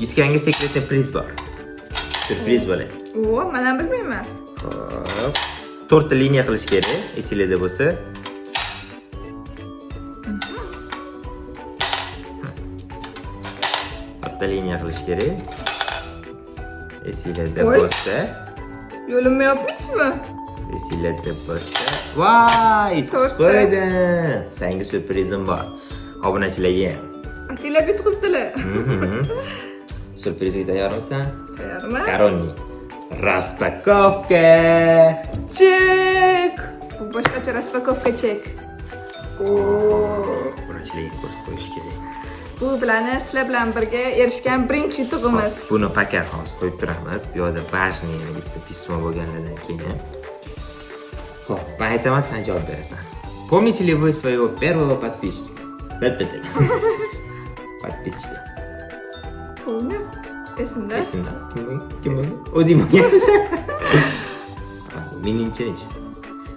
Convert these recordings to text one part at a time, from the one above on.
Yutganga sekretli priz bor. Sürpriz bo'ladi. Oo, mana bilmayman. Hop. 4 ta liniya qilish kerak, esingizda bo'lsa. Bitta liniya qilish kerak. Esingizda bo'lsa. Yo'limni yopmaysizmi? Esingizda bo'lsa. Voy, to'g'ri. Senga sürprizim bor. Obunachilarga ham. Atilab yutqizdilar. Sürprizga tayyormisan? Tayyorman. Karoni. Raspakovka. Chek. Bu boshqacha raspakovka chek. Obunachilarga ko'rsatib qo'yish kerak. Bu bilan sizlar bilan birga erishgan birinchi yutug'imiz. Buni paket hozir qo'yib turamiz. Bu yerda важный bitta pismo bo'lgandan keyin. Xo'p, men aytaman, sen javob berasan. Помните ли вы своего первого подписчика? Подписчика. Помню. Esimda. Esimda. Kim? O'zing bo'lgansan. Meningcha.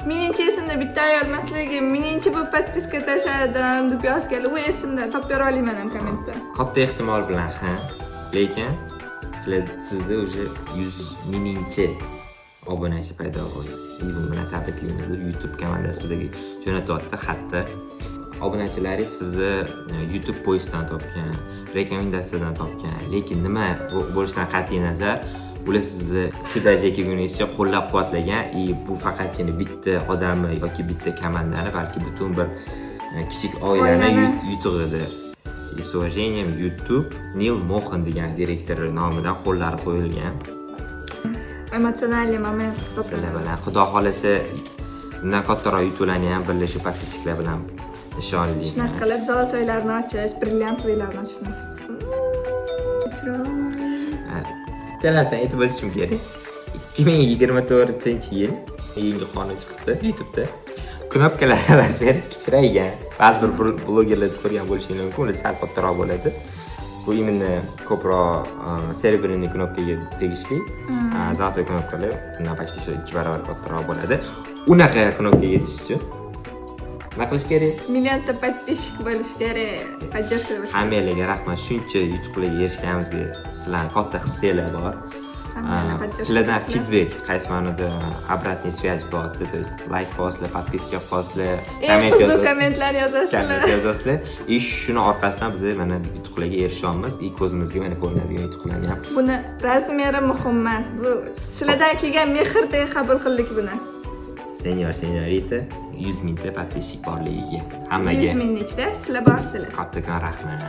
Meningcha esimda bitta ayol maslagiga meningcha bu podpiska tashladim deb yozganlar. U esimda topib bera olaman ham kommentda. Katta ehtimol bilan ha. Lekin sizda уже 100 mingcha obunachi paydo bo'ldi. Bu bilan tabriklaymiz deb YouTube komandasi bizga jo'natyapti xatda. Obunachilaringiz sizni YouTube poyistdan topgan, rekomendatsiyadan topgan. Lekin nima bo'lishidan qat'iy nazar, ular sizni shu darajaga kelguningizcha qo'llab-quvvatlagan. Bu faqatgina bitta odamni yoki bitta komandani, balki butun bir kichik oilani yutug'idir. С уважением YouTube Nil Mohan degan direktor nomidan qo'llari qo'yilgan. Emotsional moment. Sizlar bilan Xudo xolasa bundan kattaroq yutuqlarni ham birlashib podpischilar bilan nishonlaymiz. Shunaqa qilib zolotoylarni ochish, brilliantlarni ochish nasib qilsin. Bitta narsani aytib o'tishim kerak. 2024-yil yangi qonun chiqdi YouTube'da. Knopkalar rasmiy kichraygan. Ba'zi bir blogerlar ko'rgan bo'lishingiz mumkin, ular sal kattaroq bo'ladi. Bu imенно ko'proq serverning knopkaga tegishli. Zolotoy knopkalar bundan почти 2 barobar kattaroq bo'ladi. Unaqa knopkaga yetish uchun nima qilish kerak? Millionta podpисчик bo'lish kerak. Поддержка bo'lish kerak. Hammalarga rahmat. Shuncha yutuqlarga erishganimizga sizlarning katta hissiylar bor. Sizlardan feedback, qaysi ma'noda обратный связь bo'lyapti. То есть like qilsizlar, podpiska qilsizlar, kommentlar yozasizlar. И shuni orqasidan biz mana yutuqlarga erishamiz. И ko'zimizga mana ko'rinadigan yutuqlarni ham. Buni razmeri muhim emas. Bu sizlardan kelgan mehrdek qabul qildik buni. Senyorita 100 mingta podpischik borligiga. Hammaga 100 ming ichida sizlar borsizlar. Kattakon rahmat.